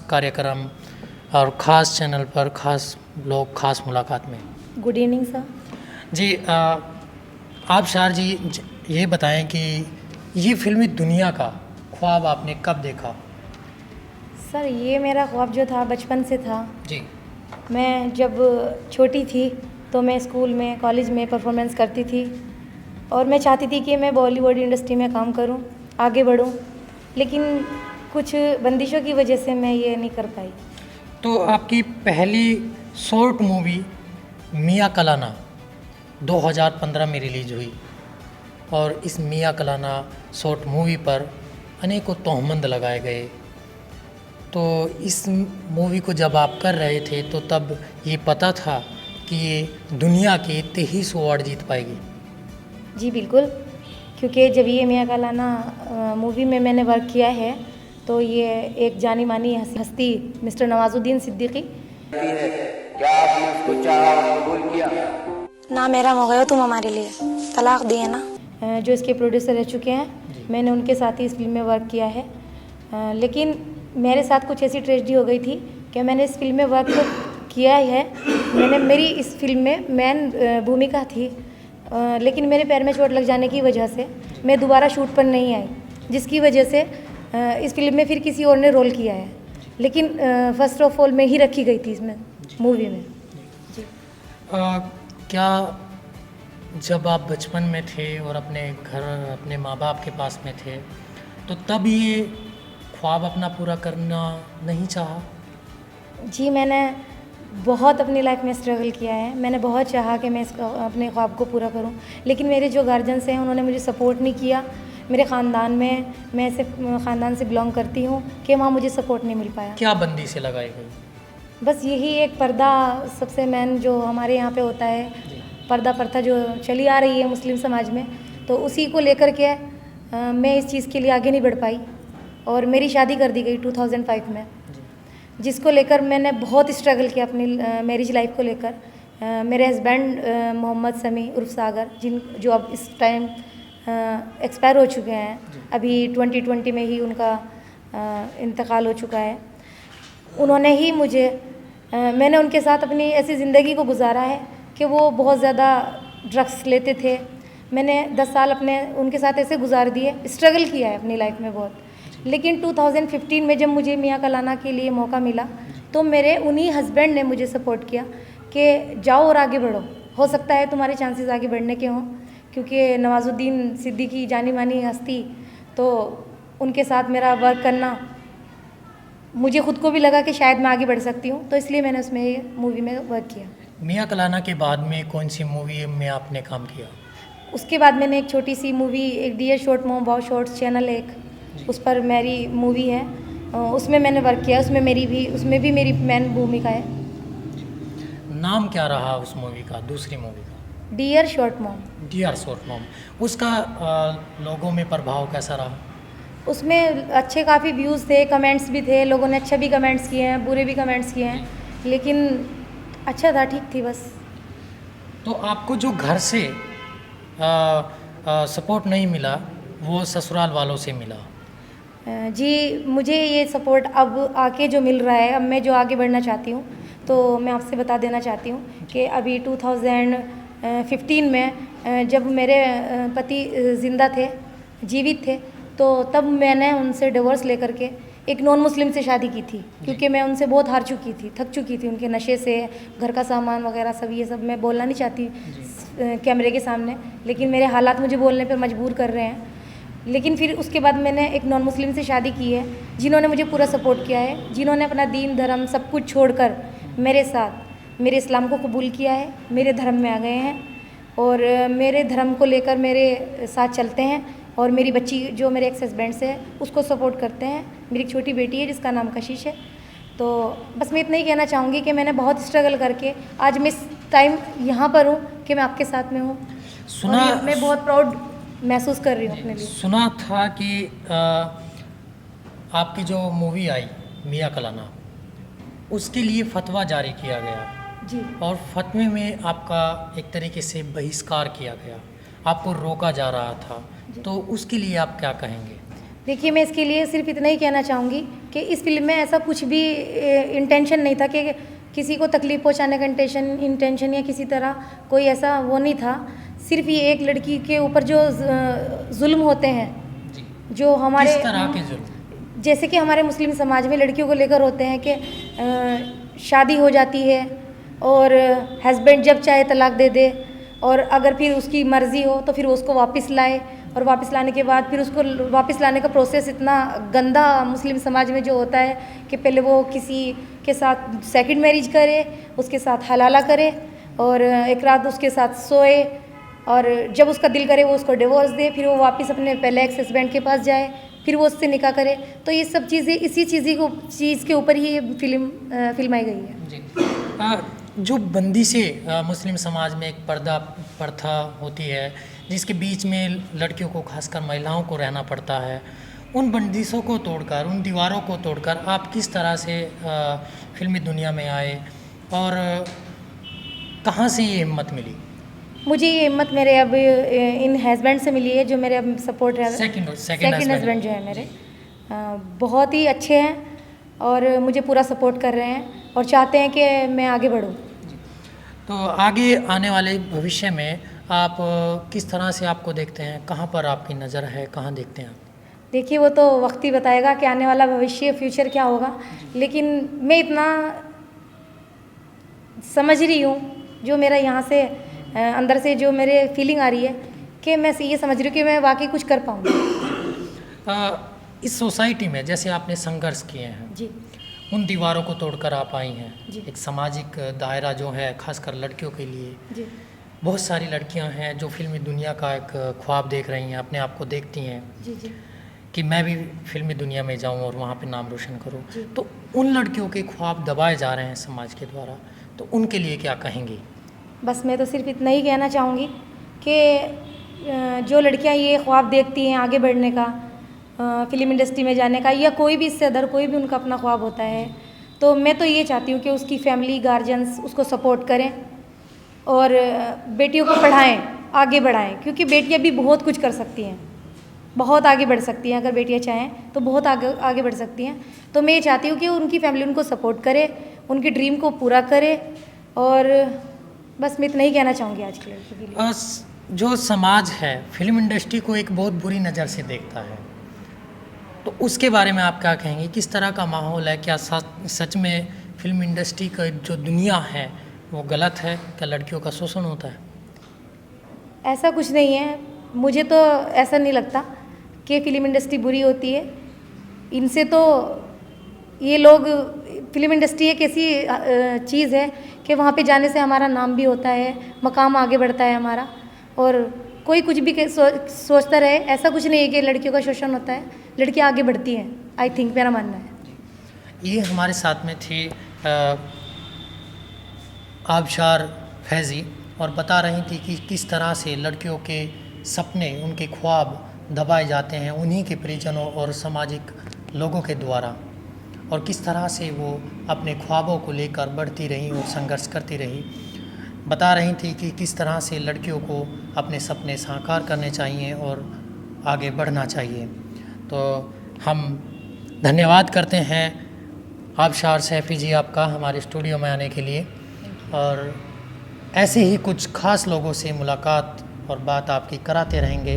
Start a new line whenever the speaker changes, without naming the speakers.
कार्यक्रम और ख़ास चैनल पर ख़ास लोग ख़ास मुलाकात में।
Good evening sir.
जी आप शार जी ये बताएं कि ये फिल्मी दुनिया का ख्वाब आपने कब देखा?
सर ये मेरा ख्वाब जो था बचपन से था।
जी।
मैं जब छोटी थी तो मैं स्कूल में कॉलेज में परफॉर्मेंस करती थी और मैं चाहती थी कि मैं बॉलीवुड इंडस्ट्री में काम करूं, आगे बढ़ूं, लेकिन कुछ बंदिशों की वजह से मैं ये नहीं कर पाई।
तो आपकी पहली शॉर्ट मूवी मियाँ कलाना 2015 में रिलीज हुई और इस मियाँ कलाना शॉर्ट मूवी पर अनेकों तोहमत लगाए गए। तो इस मूवी को जब आप कर रहे थे तो तब ये पता था कि ये दुनिया के 23 अवार्ड जीत पाएगी?
जी बिल्कुल, क्योंकि जब ये मियाँ कलाना मूवी में मैंने वर्क किया है तो ये एक जानी मानी हस्ती मिस्टर नवाजुद्दीन सिद्दीकी
क्या आपने उसको चाहा और कबूल किया?
ना मेरा हो गया तुम हमारे लिए तलाक दिए ना, जो इसके प्रोड्यूसर रह चुके हैं। मैंने उनके साथ ही इस फिल्म में वर्क किया है, लेकिन मेरे साथ कुछ ऐसी ट्रेजेडी हो गई थी कि मैंने इस फिल्म में वर्क तो किया है, मेरी इस फिल्म में मेन भूमिका थी, लेकिन मेरे पैर में चोट लग जाने की वजह से मैं दोबारा शूट पर नहीं आई, जिसकी वजह से इस फिल्म में फिर किसी और ने रोल किया है, लेकिन फर्स्ट ऑफ ऑल मैं ही रखी गई थी इसमें मूवी में। जी।
क्या जब आप बचपन में थे और अपने घर अपने माँ बाप के पास में थे तो तब ये ख्वाब अपना पूरा करना नहीं चाहा?
जी मैंने बहुत अपनी लाइफ में स्ट्रगल किया है, मैंने बहुत चाहा कि मैं अपने ख्वाब को पूरा करूं, लेकिन मेरे जो गार्जियंस हैं उन्होंने मुझे सपोर्ट नहीं किया। मेरे ख़ानदान में, मैं ऐसे ख़ानदान से बिलोंग करती हूं कि वहाँ मुझे सपोर्ट नहीं मिल पाया।
क्या बंदी से लगाई गई?
बस यही एक पर्दा सबसे मेन जो हमारे यहाँ पे होता है, पर्दा प्रथा जो चली आ रही है मुस्लिम समाज में, तो उसी को लेकर के मैं इस चीज़ के लिए आगे नहीं बढ़ पाई और मेरी शादी कर दी गई 2005 में, जिसको लेकर मैंने बहुत स्ट्रगल किया अपनी मैरिज लाइफ को लेकर। मेरे हस्बैंड मोहम्मद समी उर्फ सागर, जो अब इस टाइम एक्सपायर हो चुके हैं, अभी 2020 में ही उनका इंतकाल हो चुका है। उन्होंने ही मुझे मैंने उनके साथ अपनी ऐसी ज़िंदगी को गुजारा है कि वो बहुत ज़्यादा ड्रग्स लेते थे। मैंने 10 साल अपने उनके साथ ऐसे गुजार दिए, स्ट्रगल किया है अपनी लाइफ में बहुत, लेकिन 2015 में जब मुझे मियाँ कलाना के लिए मौका मिला तो मेरे उन्हीं हस्बैंड ने मुझे सपोर्ट किया कि जाओ और आगे बढ़ो, हो सकता है तुम्हारे चांसेस आगे बढ़ने के हों, क्योंकि नवाजुद्दीन सिद्दीकी जानी मानी हस्ती, तो उनके साथ मेरा वर्क करना मुझे खुद को भी लगा कि शायद मैं आगे बढ़ सकती हूँ, तो इसलिए मैंने उसमें मूवी में वर्क किया।
मियाँ कलाना के बाद में कौन सी मूवी में आपने काम किया?
उसके बाद मैंने एक छोटी सी मूवी, एक डियर शॉर्ट मॉम बहुत शॉर्ट्स चैनल एक, उस पर मेरी मूवी है, उसमें मैंने वर्क किया, उसमें भी मेरी मेन भूमिका है।
नाम क्या रहा उस मूवी का, दूसरी मूवी का?
Dear short mom.
Dear short mom. उसका लोगों में प्रभाव कैसा रहा?
उसमें अच्छे काफ़ी व्यूज़ थे, कमेंट्स भी थे, लोगों ने अच्छे भी कमेंट्स किए हैं, बुरे भी कमेंट्स किए हैं, लेकिन अच्छा था, ठीक थी बस।
तो आपको जो घर से सपोर्ट नहीं मिला वो ससुराल वालों से मिला?
जी मुझे ये सपोर्ट अब आके जो मिल रहा है, अब मैं जो आगे बढ़ना चाहती हूँ, तो मैं आपसे बता देना चाहती हूँ कि अभी 2015 में जब मेरे पति ज़िंदा थे, जीवित थे, तो तब मैंने उनसे डिवोर्स लेकर के एक नॉन मुस्लिम से शादी की थी, क्योंकि मैं उनसे बहुत हार चुकी थी, थक चुकी थी उनके नशे से, घर का सामान वगैरह सब, ये सब मैं बोलना नहीं चाहती कैमरे के सामने, लेकिन मेरे हालात मुझे बोलने पर मजबूर कर रहे हैं। लेकिन फिर उसके बाद मैंने एक नॉन मुस्लिम से शादी की है, जिन्होंने मुझे पूरा सपोर्ट किया है, जिन्होंने अपना दीन धर्म सब कुछ छोड़कर मेरे साथ मेरे इस्लाम को कबूल किया है, मेरे धर्म में आ गए हैं और मेरे धर्म को लेकर मेरे साथ चलते हैं, और मेरी बच्ची जो मेरे एक्स हस्बैंड से है उसको सपोर्ट करते हैं। मेरी एक छोटी बेटी है जिसका नाम कशिश है। तो बस मैं इतना ही कहना चाहूँगी कि मैंने बहुत स्ट्रगल करके आज मैं इस टाइम यहाँ पर हूँ कि मैं आपके साथ में हूँ, और मैं बहुत प्राउड महसूस कर रही हूँ अपने लिए।
सुना था कि आपकी जो मूवी आई मियाँ कलाना, उसके लिए फतवा जारी किया गया
जी,
और फतवे में आपका एक तरीके से बहिष्कार किया गया, आपको रोका जा रहा था, तो उसके लिए आप क्या कहेंगे?
देखिए, मैं इसके लिए सिर्फ इतना ही कहना चाहूँगी कि इस फिल्म में ऐसा कुछ भी इंटेंशन नहीं था कि किसी को तकलीफ़ पहुंचाने का इंटेंशन या किसी तरह कोई ऐसा वो नहीं था। सिर्फ ये एक लड़की के ऊपर जो जुल्म होते हैं, जो हमारे
किस तरह के जुल्म?
जैसे कि हमारे मुस्लिम समाज में लड़कियों को लेकर होते हैं कि शादी हो जाती है और हस्बैंड जब चाहे तलाक दे दे, और अगर फिर उसकी मर्ज़ी हो तो फिर उसको वापस लाए, और वापस लाने के बाद फिर उसको वापस लाने का प्रोसेस इतना गंदा मुस्लिम समाज में जो होता है कि पहले वो किसी के साथ सेकंड मैरिज करे, उसके साथ हलाला करे और एक रात उसके साथ सोए, और जब उसका दिल करे वो उसको डिवोर्स दे, फिर वो वापस अपने पहले एक्स हस्बैंड के पास जाए, फिर वो उससे निकाह करे। तो ये सब चीज़ें इसी चीज़ के ऊपर ही ये फिल्माई गई है
जी। जो बंदिशे मुस्लिम समाज में एक पर्दा प्रथा होती है जिसके बीच में लड़कियों को, खासकर महिलाओं को रहना पड़ता है, उन बंदिशों को तोड़कर, उन दीवारों को तोड़कर आप किस तरह से फिल्मी दुनिया में आए और कहाँ से ये हिम्मत मिली?
मुझे ये हिम्मत मेरे अब इन हस्बैंड से मिली है, जो मेरे अब सपोर्ट है।
सेकंड
हस्बैंड जो है मेरे बहुत ही अच्छे हैं और मुझे पूरा सपोर्ट कर रहे हैं और चाहते हैं कि मैं आगे बढ़ूं।
तो आगे आने वाले भविष्य में आप किस तरह से आपको देखते हैं? कहाँ पर आपकी नज़र है, कहाँ देखते हैं आप?
देखिए, वो तो वक्त ही बताएगा कि आने वाला भविष्य, फ्यूचर क्या होगा, लेकिन मैं इतना समझ रही हूँ, जो मेरा यहाँ से अंदर से जो मेरे फीलिंग आ रही है कि मैं ये समझ रही हूँ कि मैं वाकई कुछ कर पाऊँगी।
इस सोसाइटी में जैसे आपने संघर्ष किए हैं
जी,
उन दीवारों को तोड़कर आप आई हैं,
जी।
एक सामाजिक दायरा जो है खासकर लड़कियों के लिए,
जी,
बहुत सारी लड़कियां हैं जो फिल्मी दुनिया का एक ख्वाब देख रही हैं, अपने आप को देखती हैं
जी, जी,
कि मैं भी फिल्मी दुनिया में जाऊं और वहाँ पे नाम रोशन करूं।
जी।
तो उन लड़कियों के ख्वाब दबाए जा रहे हैं समाज के द्वारा, तो उनके लिए क्या कहेंगी?
बस मैं तो सिर्फ इतना ही कहना चाहूँगी कि जो लड़कियाँ ये ख्वाब देखती हैं आगे बढ़ने का, फिल्म इंडस्ट्री में जाने का, या कोई भी इससे अदर कोई भी उनका अपना ख्वाब होता है, तो मैं तो ये चाहती हूँ कि उसकी फैमिली, गार्जियंस उसको सपोर्ट करें और बेटियों को पढ़ाएं, आगे बढ़ाएं, क्योंकि बेटियाँ भी बहुत कुछ कर सकती हैं, बहुत आगे बढ़ सकती हैं। अगर बेटियाँ चाहें तो बहुत आगे बढ़ सकती हैं। तो मैं ये चाहती हूँ कि उनकी फैमिली उनको सपोर्ट करे, उनकी ड्रीम को पूरा करे, और बस मैं इतना ही कहना चाहूँगी आज के लड़कियों के लिए।
जो समाज है फिल्म इंडस्ट्री को एक बहुत बुरी नज़र से देखता है, तो उसके बारे में आप क्या कहेंगे? किस तरह का माहौल है? क्या सच में फिल्म इंडस्ट्री का जो दुनिया है वो गलत है? क्या लड़कियों का शोषण होता है?
ऐसा कुछ नहीं है, मुझे तो ऐसा नहीं लगता कि फिल्म इंडस्ट्री बुरी होती है। इनसे तो ये लोग, फिल्म इंडस्ट्री एक ऐसी चीज़ है कि वहाँ पे जाने से हमारा नाम भी होता है, मकाम आगे बढ़ता है हमारा, और कोई कुछ भी सोचता रहे, ऐसा कुछ नहीं है कि लड़कियों का शोषण होता है, लड़कियाँ आगे बढ़ती हैं। आई थिंक, मेरा मानना है।
ये हमारे साथ में थी आबशार फैज़ी, और बता रही थी कि किस तरह से लड़कियों के सपने, उनके ख्वाब दबाए जाते हैं उन्हीं के परिजनों और सामाजिक लोगों के द्वारा, और किस तरह से वो अपने ख्वाबों को लेकर बढ़ती रही और संघर्ष करती रही। बता रही थी कि किस तरह से लड़कियों को अपने सपने साकार करने चाहिए और आगे बढ़ना चाहिए। तो हम धन्यवाद करते हैं आबशार सैफ़ी जी आपका हमारे स्टूडियो में आने के लिए, और ऐसे ही कुछ ख़ास लोगों से मुलाकात और बात आपकी कराते रहेंगे।